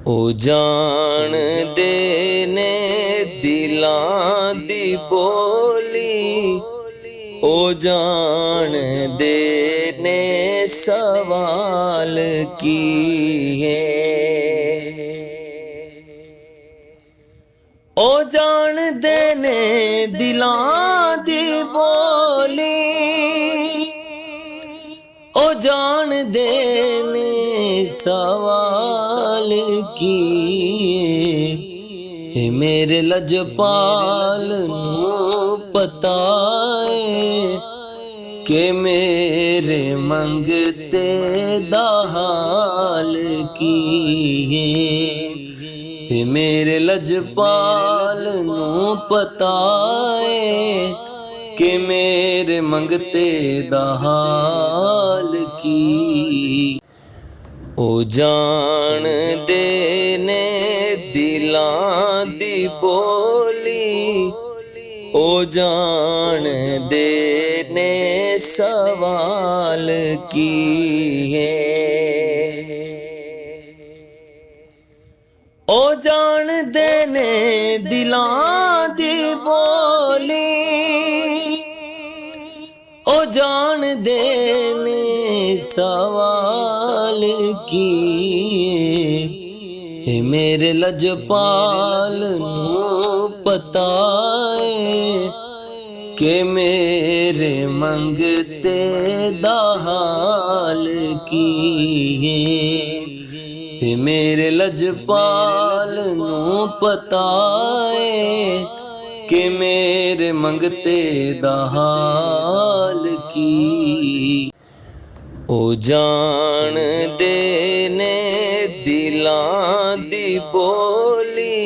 ओ जान देने दिलां दी बोली, ओ जान देने सवाल किए। ओ जान देने दिलां दी बोली, ओ जान देने सवाल किए। मेरे लजपाल नूं पता है कि मेरे मंगते दा हाल किए। मेरे लजपाल नूं पता है कि मेरे मंगते दा हाल की। ओ जान देने दिलां दी बोली, ओ जान देने सवाल किए। ओ जान देने दिलां दी बोली, ओ जान देने सवाल किए। मेरे लजपाल नूं पता है कि मेरे मंगते दा हाल किए। मेरे लजपाल नूं पता है कि मेरे मंगते दा हाल की। ओ जान देने दिलां दी बोली,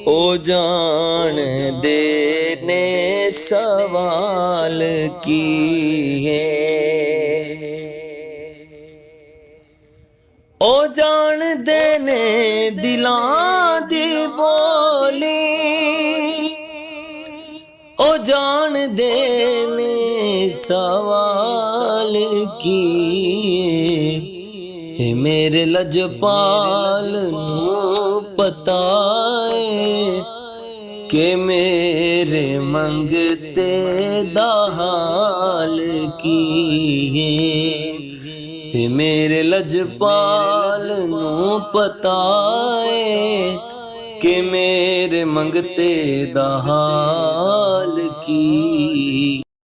ओ जान देने सवाल किए। ओ जान देने दिलां दी बोली, ओ जान देने सवाल किए। मेरे लजपाल नूं पता है कि मेरे मंगते दा हाल किए। मेरे लजपाल नूं पता है कि मेरे मंगते दा हाल की।